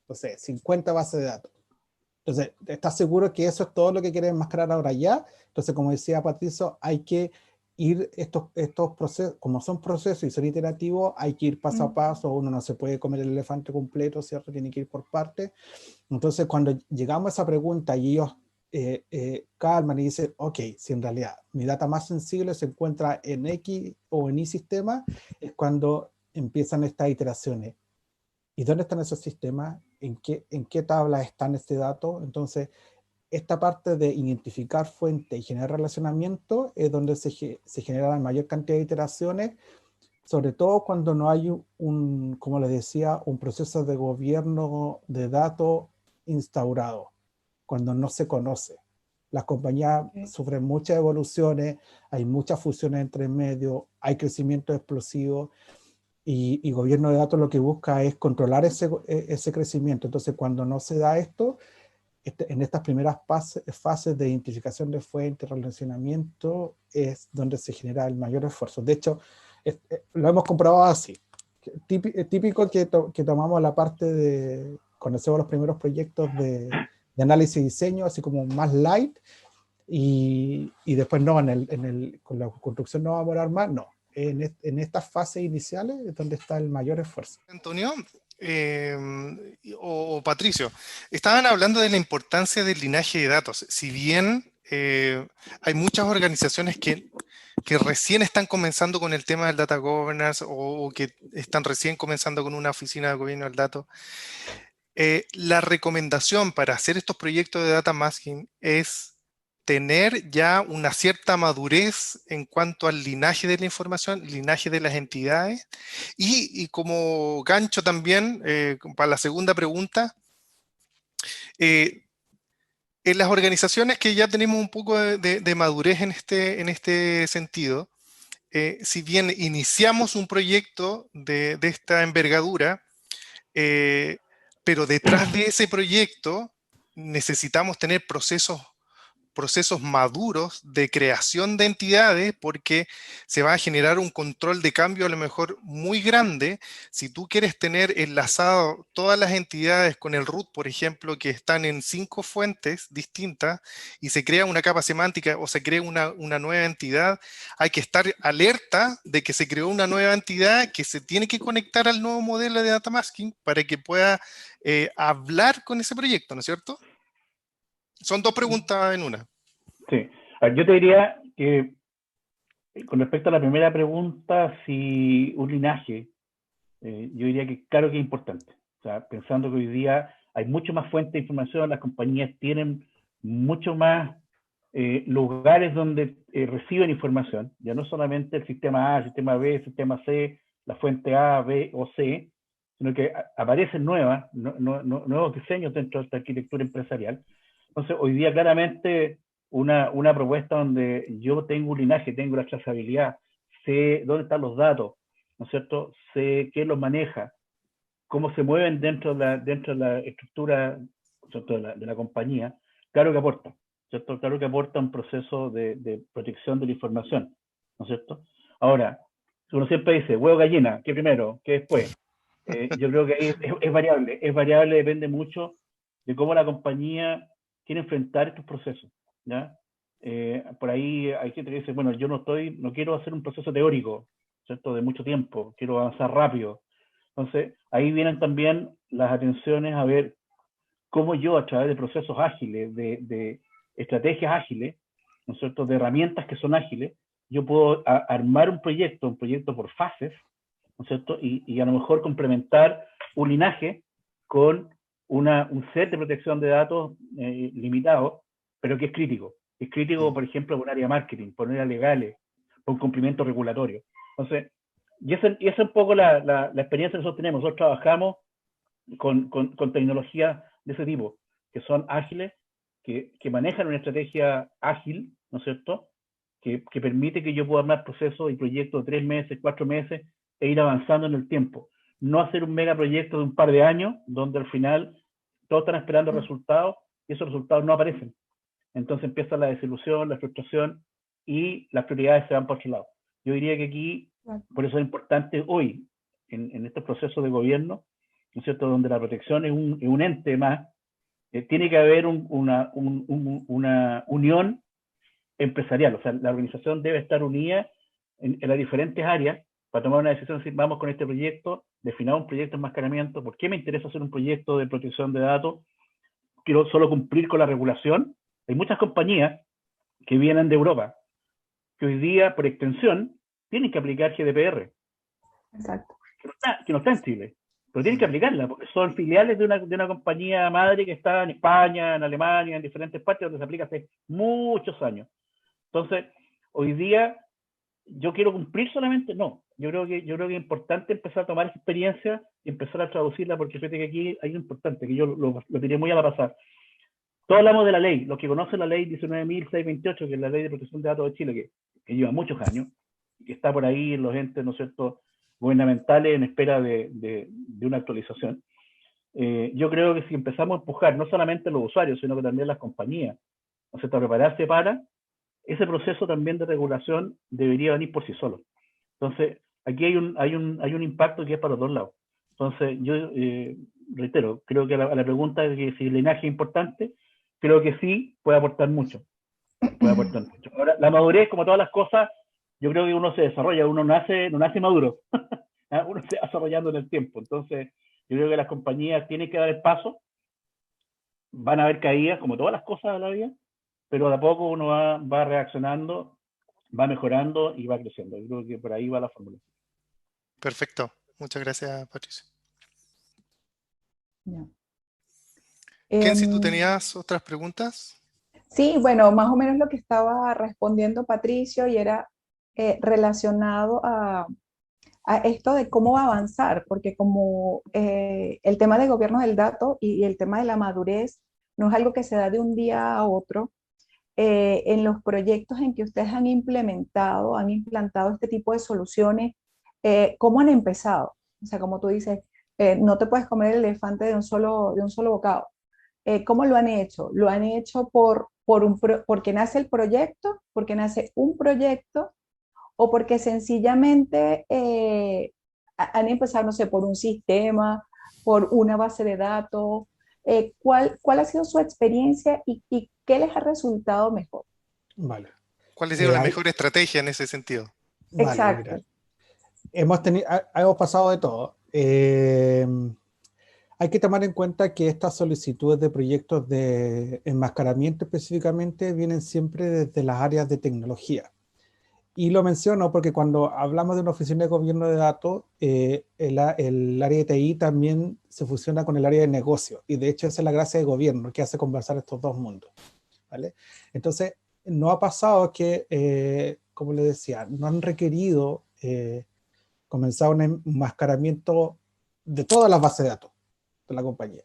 No sé, 50 bases de datos. Entonces, ¿estás seguro que eso es todo lo que quieres enmascarar ahora ya? Entonces, como decía Patricio, hay que ir estos procesos, como son procesos y son iterativos, hay que ir paso a paso, uno no se puede comer el elefante completo, ¿cierto? Tiene que ir por partes. Entonces, cuando llegamos a esa pregunta y ellos calman y dicen, ok, si en realidad mi data más sensible se encuentra en X o en Y sistema, es cuando empiezan estas iteraciones. ¿Y dónde están esos sistemas? ¿En qué tabla están este dato? Entonces, esta parte de identificar fuente y generar relacionamiento es donde se genera la mayor cantidad de iteraciones, sobre todo cuando no hay como les decía, un proceso de gobierno de datos instaurado. cuando no se conoce. Las compañías sufren muchas evoluciones, hay muchas fusiones entre medio, hay crecimiento explosivo, y gobierno de datos lo que busca es controlar ese crecimiento. Entonces, cuando no se da esto, en estas primeras fases de identificación de fuentes, relacionamiento, es donde se genera el mayor esfuerzo. De hecho, lo hemos comprobado así. Típico que tomamos la parte de, conocemos los primeros proyectos de análisis y diseño, así como más light, y después no, con la construcción no va a morar más, no. En estas fases iniciales es donde está el mayor esfuerzo. Antonio, o Patricio, estaban hablando de la importancia del linaje de datos. Si bien hay muchas organizaciones que recién están comenzando con el tema del data governance o que están recién comenzando con una oficina de gobierno del dato, la recomendación para hacer estos proyectos de data masking es tener ya una cierta madurez en cuanto al linaje de la información, linaje de las entidades, y como gancho también, para la segunda pregunta, en las organizaciones que ya tenemos un poco de madurez en este sentido, si bien iniciamos un proyecto de esta envergadura, pero detrás de ese proyecto necesitamos tener procesos maduros de creación de entidades, porque se va a generar un control de cambio a lo mejor muy grande. Si tú quieres tener enlazado todas las entidades con el root, por ejemplo, que están en 5 fuentes distintas, y se crea una capa semántica o se crea una nueva entidad, hay que estar alerta de que se creó una nueva entidad que se tiene que conectar al nuevo modelo de data masking para que pueda hablar con ese proyecto, ¿no es cierto? Son 2 preguntas en una. Sí. Yo te diría que con respecto a la primera pregunta, si un linaje, yo diría que claro que es importante. O sea, pensando que hoy día hay mucho más fuentes de información, las compañías tienen mucho más lugares donde reciben información, ya no solamente el sistema A, el sistema B, el sistema C, la fuente A, B o C, sino que aparecen nuevos diseños dentro de esta arquitectura empresarial. Entonces, hoy día claramente una propuesta donde yo tengo un linaje, tengo la trazabilidad, sé dónde están los datos, ¿no es cierto? Sé quién los maneja, cómo se mueven dentro de la estructura, ¿cierto?, de la compañía, claro que aporta, ¿cierto? Claro que aporta un proceso de protección de la información, ¿no es cierto? Ahora, uno siempre dice, huevo gallina, ¿qué primero? ¿Qué después? Yo creo que ahí es variable, depende mucho de cómo la compañía quiere enfrentar estos procesos, ¿ya? Por ahí hay gente que dice, bueno, yo no quiero hacer un proceso teórico, ¿cierto?, de mucho tiempo, quiero avanzar rápido. Entonces, ahí vienen también las atenciones a ver cómo yo, a través de procesos ágiles, de estrategias ágiles, ¿no es cierto?, de herramientas que son ágiles, yo puedo armar un proyecto por fases, ¿no es cierto?, y a lo mejor complementar un linaje con un set de protección de datos limitado, pero que es crítico. Es crítico, por ejemplo, por un área de marketing, por un área legales, por un cumplimiento regulatorio. Entonces, y esa es un poco la experiencia que nosotros tenemos. Nosotros trabajamos con tecnologías de ese tipo, que son ágiles, que manejan una estrategia ágil, ¿no es cierto?, que permite que yo pueda armar procesos y proyectos de 3 meses, 4 meses, e ir avanzando en el tiempo. No hacer un megaproyecto de un par de años, donde al final todos están esperando resultados y esos resultados no aparecen. Entonces empieza la desilusión, la frustración y las prioridades se van por otro lado. Yo diría que aquí, por eso es importante hoy, en estos procesos de gobierno, ¿no es cierto?, donde la protección es un ente más, tiene que haber una unión empresarial. O sea, la organización debe estar unida en las diferentes áreas para tomar una decisión, decir, vamos con este proyecto, definamos un proyecto de enmascaramiento. ¿Por qué me interesa hacer un proyecto de protección de datos? Quiero solo cumplir con la regulación. Hay muchas compañías que vienen de Europa, que hoy día, por extensión, tienen que aplicar GDPR. Exacto. Que no está en Chile, pero tienen que aplicarla, porque son filiales de una compañía madre que está en España, en Alemania, en diferentes partes, donde se aplica hace muchos años. Entonces, hoy día, ¿yo quiero cumplir solamente? No. Yo creo que es importante empezar a tomar esa experiencia y empezar a traducirla, porque fíjate que aquí hay algo importante, que yo lo diré muy a la pasada. todos hablamos de la ley, los que conocen la ley 19.628, que es la ley de protección de datos de Chile, que lleva muchos años, que está por ahí en los entes, ¿no es cierto?, gubernamentales en espera de una actualización. Yo creo que si empezamos a empujar no solamente los usuarios, sino que también las compañías, ¿no es cierto?, a prepararse para, ese proceso también de regulación debería venir por sí solo. Entonces, aquí hay un impacto que es para los dos lados. Entonces, yo reitero, creo que a la pregunta de que si el linaje es importante, creo que sí puede aportar mucho. Puede aportar mucho. Ahora, la madurez, como todas las cosas, yo creo que uno se desarrolla, uno no nace maduro, uno se va desarrollando en el tiempo. Entonces, yo creo que las compañías tienen que dar el paso, van a haber caídas, como todas las cosas de la vida, pero de a poco uno va reaccionando, va mejorando y va creciendo. Yo creo que por ahí va la fórmula. Perfecto. Muchas gracias, Patricio. Ya. Kenzie, ¿tú tenías otras preguntas? Sí, bueno, más o menos lo que estaba respondiendo Patricio y era relacionado a esto de cómo avanzar, porque como el tema de gobierno del dato y el tema de la madurez no es algo que se da de un día a otro, en los proyectos en que ustedes han implantado este tipo de soluciones, ¿cómo han empezado? O sea, como tú dices, no te puedes comer el elefante de un solo bocado. ¿Cómo lo han hecho? ¿Lo han hecho porque nace el proyecto, porque nace un proyecto, o porque sencillamente han empezado, no sé, por un sistema, por una base de datos? ¿Cuál ha sido su experiencia y qué les ha resultado mejor? Vale. ¿Cuál ha sido la Hay- mejor estrategia en ese sentido? vale, Exacto. mira. Hemos pasado de todo. Hay que tomar en cuenta que estas solicitudes de proyectos de enmascaramiento específicamente vienen siempre desde las áreas de tecnología. Y lo menciono porque cuando hablamos de una oficina de gobierno de datos, el área de TI también se fusiona con el área de negocio. Y de hecho esa es la gracia de gobierno que hace conversar estos dos mundos, ¿vale? Entonces, no ha pasado que, como les decía, no han requerido comenzar un enmascaramiento de todas las bases de datos de la compañía.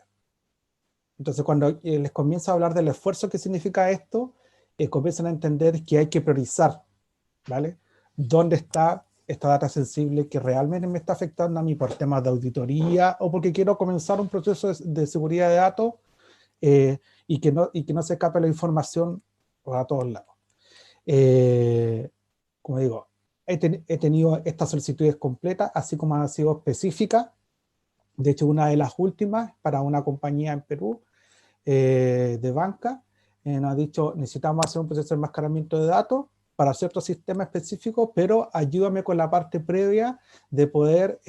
Entonces, cuando les comienza a hablar del esfuerzo que significa esto, comienzan a entender que hay que priorizar, ¿vale? ¿Dónde está esta data sensible que realmente me está afectando a mí por temas de auditoría o porque quiero comenzar un proceso de seguridad de datos y que no se escape la información a todos lados? Como digo, he tenido estas solicitudes completas, así como han sido específicas. De hecho, una de las últimas para una compañía en Perú de banca nos ha dicho: necesitamos hacer un proceso de enmascaramiento de datos para cierto sistema específico, pero ayúdame con la parte previa de poder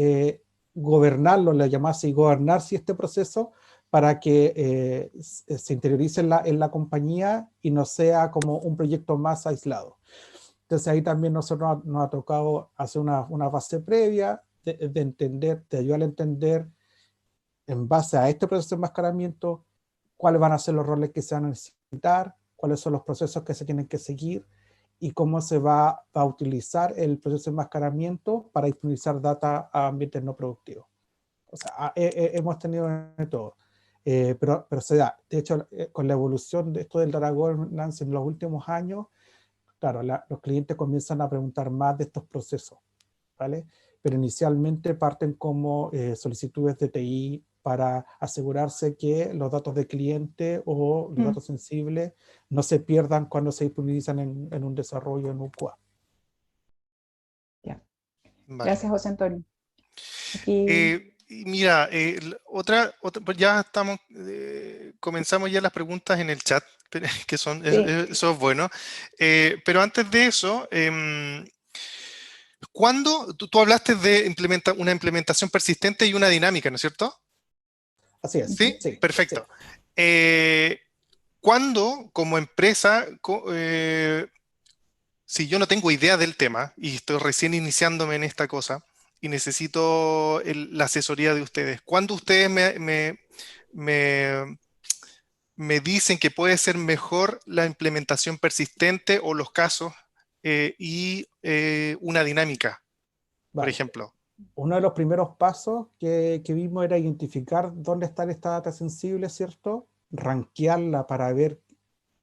gobernarlo, le llamamos así, gobernar este proceso para que se interiorice en la compañía y no sea como un proyecto más aislado. Entonces ahí también nosotros nos ha tocado hacer una fase previa de entender, de ayudar a entender en base a este proceso de enmascaramiento cuáles van a ser los roles que se van a necesitar, cuáles son los procesos que se tienen que seguir y cómo se va a utilizar el proceso de enmascaramiento para disponibilizar data a ambientes no productivos. O sea, hemos tenido de todo. Pero se da. De hecho, con la evolución de esto del data governance en los últimos años, claro, los clientes comienzan a preguntar más de estos procesos, ¿vale? Pero inicialmente parten como solicitudes de TI para asegurarse que los datos de cliente o los datos sensibles no se pierdan cuando se disponibilizan en un desarrollo en un QA. Ya. Vale. Gracias, José Antonio. Aquí... Y mira, pues ya estamos, comenzamos ya las preguntas en el chat, que son, Sí. eso es bueno. Pero antes de eso, ¿cuándo tú hablaste de una implementación persistente y una dinámica, ¿no es cierto? Así es. Sí, Sí, perfecto. sí. ¿Cuándo, como empresa, si yo no tengo idea del tema y estoy recién iniciándome en esta cosa y necesito la asesoría de ustedes, ¿cuándo ustedes me dicen que puede ser mejor la implementación persistente o los casos y una dinámica, por Vale. ejemplo? Uno de los primeros pasos que vimos era identificar dónde está esta data sensible, ¿cierto? rankearla para ver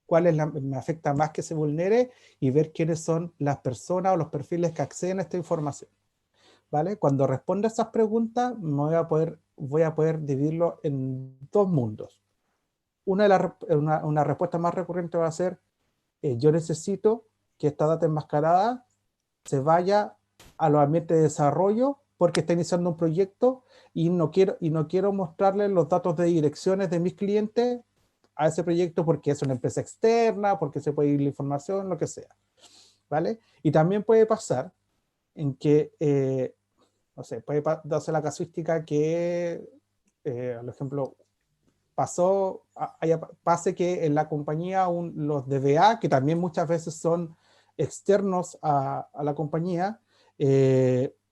cuál es me afecta más que se vulnere y ver quiénes son las personas o los perfiles que acceden a esta información. ¿Vale? Cuando responda a esas preguntas, voy a poder dividirlo en dos mundos. Una respuesta más recurrente va a ser, yo necesito que esta data enmascarada se vaya a los ambientes de desarrollo porque está iniciando un proyecto y no quiero mostrarle los datos de direcciones de mis clientes a ese proyecto porque es una empresa externa, porque se puede ir la información, lo que sea. ¿Vale? Y también puede pasar en que, no sé, puede darse la casuística que, por ejemplo, pase que en la compañía los DBA, que también muchas veces son externos a la compañía,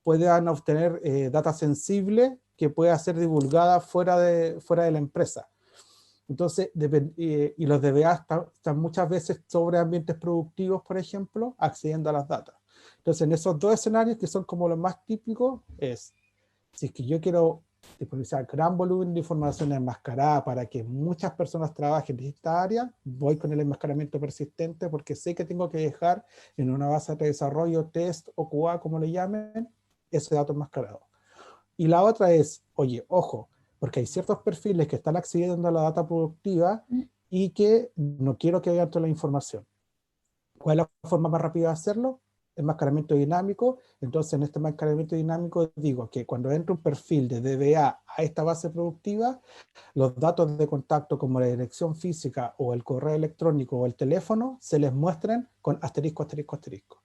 puedan obtener data sensible que pueda ser divulgada fuera de la empresa. Entonces, y los DBA están muchas veces sobre ambientes productivos, por ejemplo, accediendo a las datas. Entonces, en esos dos escenarios que son como los más típicos, si es que yo quiero disponibilizar gran volumen de información enmascarada para que muchas personas trabajen en esta área, voy con el enmascaramiento persistente porque sé que tengo que dejar en una base de desarrollo, test o QA, como le llamen, ese dato enmascarado. Y la otra es, oye, ojo, porque hay ciertos perfiles que están accediendo a la data productiva y que no quiero que vean toda la información. ¿Cuál es la forma más rápida de hacerlo? Enmascaramiento dinámico. Entonces, en este enmascaramiento dinámico digo que cuando entre un perfil de DBA a esta base productiva, los datos de contacto como la dirección física o el correo electrónico o el teléfono se les muestren con asterisco, asterisco, asterisco.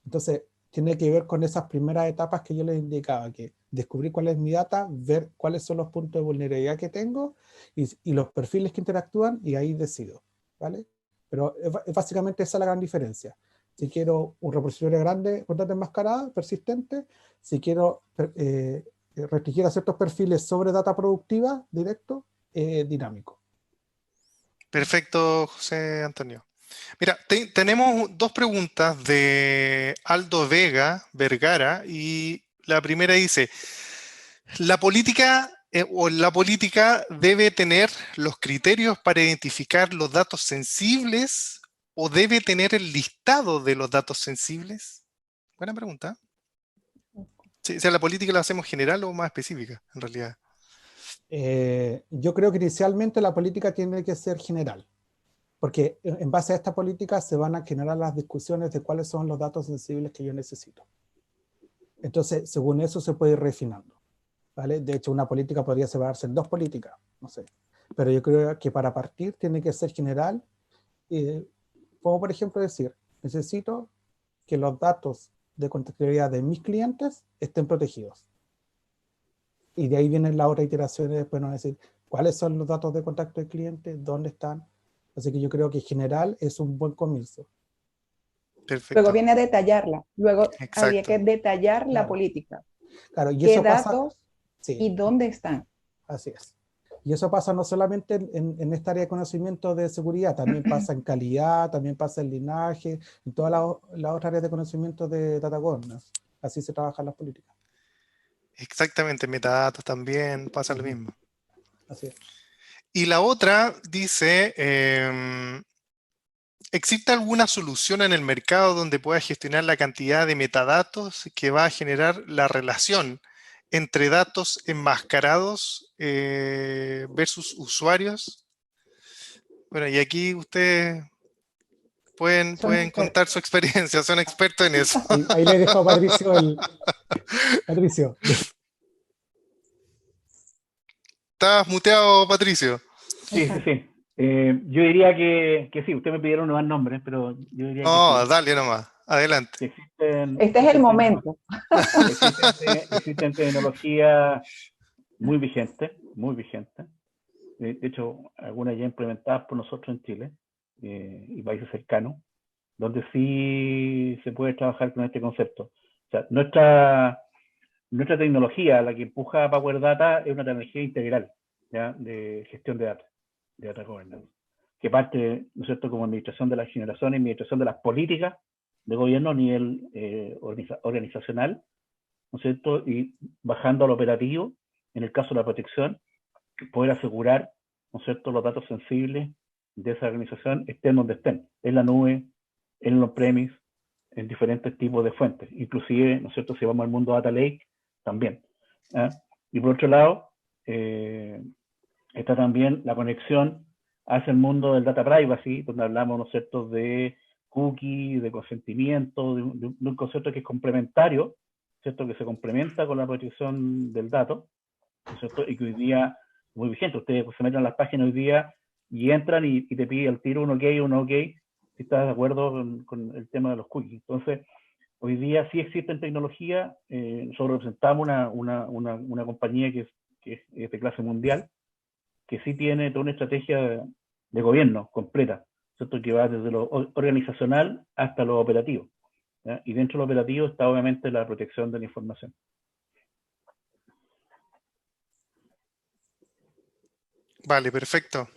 Entonces, tiene que ver con esas primeras etapas que yo les indicaba, que descubrir cuál es mi data, ver cuáles son los puntos de vulnerabilidad que tengo y los perfiles que interactúan, y ahí decido, ¿vale? Pero básicamente esa es la gran diferencia. Si quiero un repositorio grande con data enmascarada, persistente, si quiero restringir a ciertos perfiles sobre data productiva, directo, dinámico. Perfecto, José Antonio. Mira, tenemos dos preguntas de Aldo Vergara, y la primera dice, ¿la política debe tener los criterios para identificar los datos sensibles o debe tener el listado de los datos sensibles? Buena pregunta. Sí, o sea, ¿la política la hacemos general o más específica, en realidad? Yo creo que inicialmente la política tiene que ser general, porque en base a esta política se van a generar las discusiones de cuáles son los datos sensibles que yo necesito. Entonces, según eso se puede ir refinando, ¿vale? De hecho, una política podría separarse en dos políticas, no sé. Pero yo creo que para partir tiene que ser general. Puedo, por ejemplo, decir, necesito que los datos de contactabilidad de mis clientes estén protegidos. Y de ahí vienen las otras iteraciones, después nos decir cuáles son los datos de contacto del cliente, dónde están. Así que yo creo que general es un buen comienzo. Perfecto. Luego viene a detallarla. Luego habría Exacto. que detallar la Claro. política. Claro, y ¿Qué eso pasa, datos sí, y dónde están? así es. Y eso pasa no solamente en esta área de conocimiento de seguridad, también pasa en calidad, también pasa en linaje, en todas las otras áreas de conocimiento de data governance. Así se trabajan las políticas. Exactamente, metadatos también pasa lo mismo. Así es. Y la otra dice, ¿existe alguna solución en el mercado donde pueda gestionar la cantidad de metadatos que va a generar la relación entre datos enmascarados versus usuarios? Bueno, y aquí ustedes pueden Son expertos. contar su experiencia, son expertos en eso. Ahí le dejo a Patricio Patricio. ¿Estás muteado, Patricio? Sí, sí, sí. Yo diría que sí, ustedes me pidieron nuevos nombres, pero yo diría que No, sí. dale nomás, adelante. Que existen, Este es el momento. existen tecnologías muy vigentes, muy vigentes. De hecho, algunas ya implementadas por nosotros en Chile y países cercanos, donde sí se puede trabajar con este concepto. O sea, nuestra tecnología, la que empuja Power Data, es una tecnología integral, ¿ya? De gestión de datos, de data governance, que parte, ¿no es cierto?, como administración de la generación y administración de las políticas de gobierno a nivel organizacional, ¿no es cierto?, y bajando al operativo, en el caso de la protección, poder asegurar ¿no es cierto?, los datos sensibles de esa organización estén donde estén, en la nube, en los premise, en diferentes tipos de fuentes, inclusive, ¿no es cierto?, si vamos al mundo Data Lake, también. ¿Eh? Y por otro lado, está también la conexión hacia el mundo del data privacy, donde hablamos, ¿no es cierto?, de cookie, de consentimiento, de un concepto que es complementario, ¿cierto?, que se complementa con la protección del dato, ¿no es cierto?, y que hoy día es muy vigente. Ustedes se meten a las páginas hoy día y entran y te pide al tiro un ok, si estás de acuerdo con el tema de los cookies. Entonces, hoy día sí existen tecnologías, nosotros representamos una compañía que es de clase mundial, que sí tiene toda una estrategia de gobierno completa, ¿cierto?, que va desde lo organizacional hasta lo operativo. ¿Ya? Y dentro de lo operativo está obviamente la protección de la información. Vale, perfecto.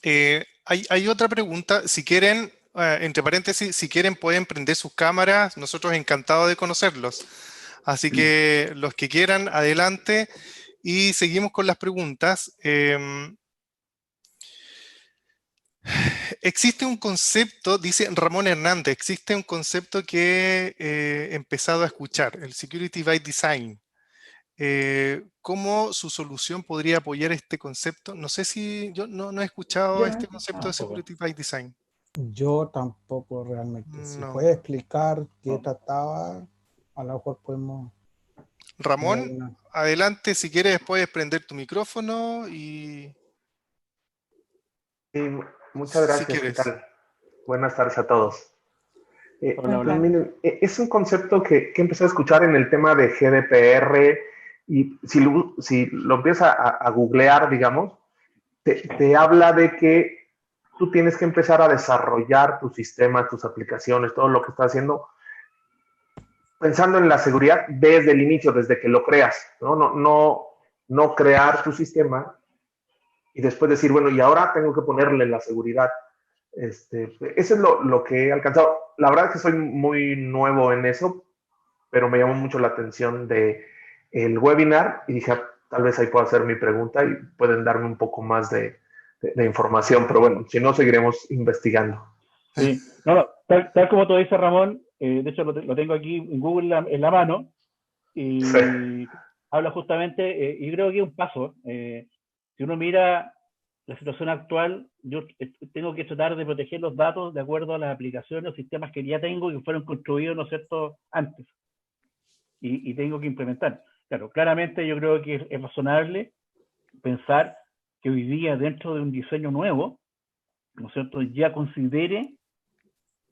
Hay otra pregunta. Si quieren, entre paréntesis, si quieren pueden prender sus cámaras. Nosotros encantados de conocerlos. Así que los que quieran, adelante. Y seguimos con las preguntas. Existe un concepto, dice Ramón Hernández, existe un concepto que he empezado a escuchar, el Security by Design. ¿Cómo su solución podría apoyar este concepto? No sé si yo no he escuchado Yo no he este concepto de escuchado. Security by Design. Yo tampoco realmente. Si No. puede explicar qué No. trataba, a lo mejor podemos tener Ramón, alguna. adelante, si quieres puedes prender tu micrófono y Sí, muchas si gracias. ¿Qué quieres. tal? Buenas tardes a todos. Hola, Buenas Pues hola. tardes. miren, es un concepto que empecé a escuchar en el tema de GDPR y si lo empiezas a googlear, digamos, te habla de que tú tienes que empezar a desarrollar tus sistemas, tus aplicaciones, todo lo que estás haciendo, pensando en la seguridad desde el inicio, desde que lo creas, ¿no? No crear tu sistema y después decir, bueno, y ahora tengo que ponerle la seguridad. Eso es lo que he alcanzado. La verdad es que soy muy nuevo en eso, pero me llamó mucho la atención de el webinar y dije, tal vez ahí puedo hacer mi pregunta y pueden darme un poco más de información, pero bueno, si no, seguiremos investigando. Sí, no, tal como tú dices, Ramón, de hecho lo tengo aquí en Google en la mano, Sí, y habla justamente, y creo que es un paso. Si uno mira la situación actual, yo tengo que tratar de proteger los datos de acuerdo a las aplicaciones o sistemas que ya tengo y que fueron construidos, ¿no es cierto?, antes, y tengo que implementar. Claro, claramente yo creo que es razonable pensar que hoy día dentro de un diseño nuevo, ¿no es cierto?, ya considere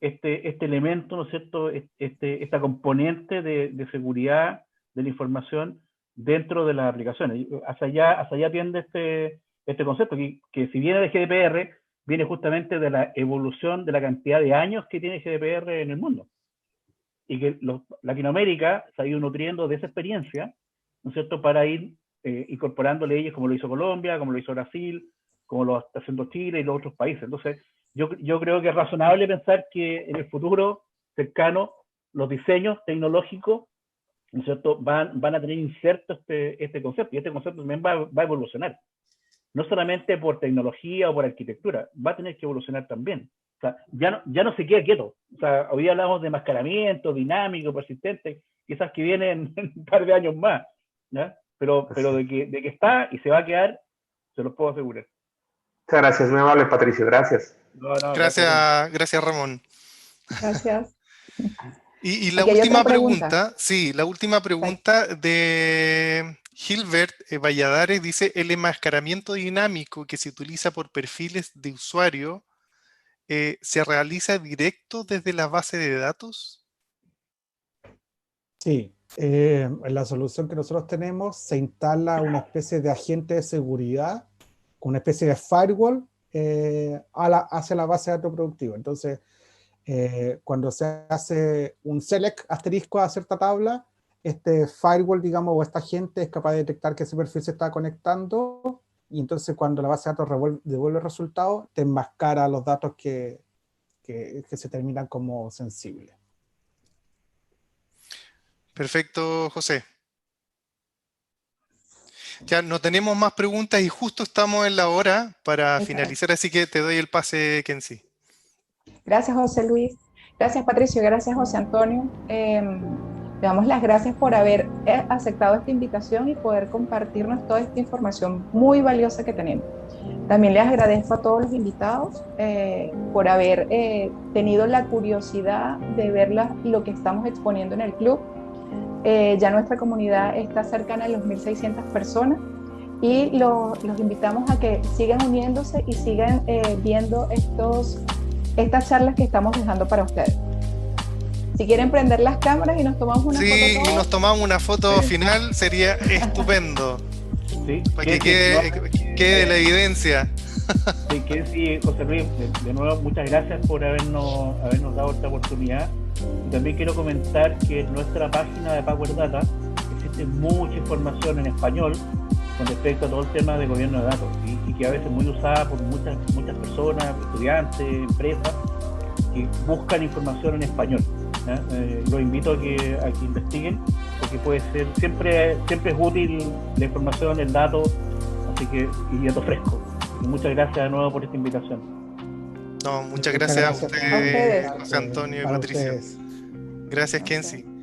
este elemento, ¿no es cierto?, esta componente de seguridad de la información dentro de las aplicaciones. Hacia allá tiende este concepto, que si viene de GDPR, viene justamente de la evolución de la cantidad de años que tiene GDPR en el mundo. Y que Latinoamérica se ha ido nutriendo de esa experiencia, ¿no es cierto?, para ir incorporando leyes como lo hizo Colombia, como lo hizo Brasil, como lo está haciendo Chile y los otros países. Entonces, yo creo que es razonable pensar que en el futuro cercano los diseños tecnológicos, ¿no es cierto?, van a tener inserto este concepto, y este concepto también va a evolucionar. No solamente por tecnología o por arquitectura, va a tener que evolucionar también. O sea, ya no se queda quieto. O sea, hoy hablamos de enmascaramiento dinámico, persistente, quizás que vienen en un par de años más, ¿ya? Pero de que está y se va a quedar, se los puedo asegurar. muchas gracias, muy amable Patricio, gracias. No, gracias a ti. Gracias Ramón. Gracias. Y la Aquí hay otra última pregunta. pregunta, sí, la última pregunta de Gilbert Valladares dice, el enmascaramiento dinámico que se utiliza por perfiles de usuario ¿se realiza directo desde la base de datos? Sí, en la solución que nosotros tenemos se instala una especie de agente de seguridad, una especie de firewall hacia la base de datos productiva. Entonces, cuando se hace un select asterisco a cierta tabla, este firewall, digamos, o esta agente es capaz de detectar que ese perfil se está conectando, y entonces cuando la base de datos devuelve el resultado, te enmascara los datos que se terminan como sensibles. Perfecto, José. Ya no tenemos más preguntas y justo estamos en la hora para finalizar, así que te doy el pase, Kenzie. Gracias, José Luis. Gracias, Patricio. Gracias, José Antonio. Le damos las gracias por haber aceptado esta invitación y poder compartirnos toda esta información muy valiosa que tenemos. También les agradezco a todos los invitados por haber tenido la curiosidad de ver lo que estamos exponiendo en el club. Ya nuestra comunidad está cercana a los 1.600 personas y los invitamos a que sigan uniéndose y sigan viendo estas charlas que estamos dejando para ustedes. Si quieren prender las cámaras y nos tomamos una foto. Sí, y nos tomamos una foto final, sería estupendo. Sí, para que quede la evidencia. Sí, José Luis, de nuevo, muchas gracias por habernos dado esta oportunidad. Y también quiero comentar que en nuestra página de Power Data existe mucha información en español con respecto a todo el tema de gobierno de datos y que a veces es muy usada por muchas personas, estudiantes, empresas, que buscan información en español. Los invito a que investiguen, porque puede ser, siempre es útil la información, el dato, y dato fresco. Y muchas gracias de nuevo por esta invitación. No, muchas gracias a ustedes, José Antonio y Patricio. Gracias, Kenzie.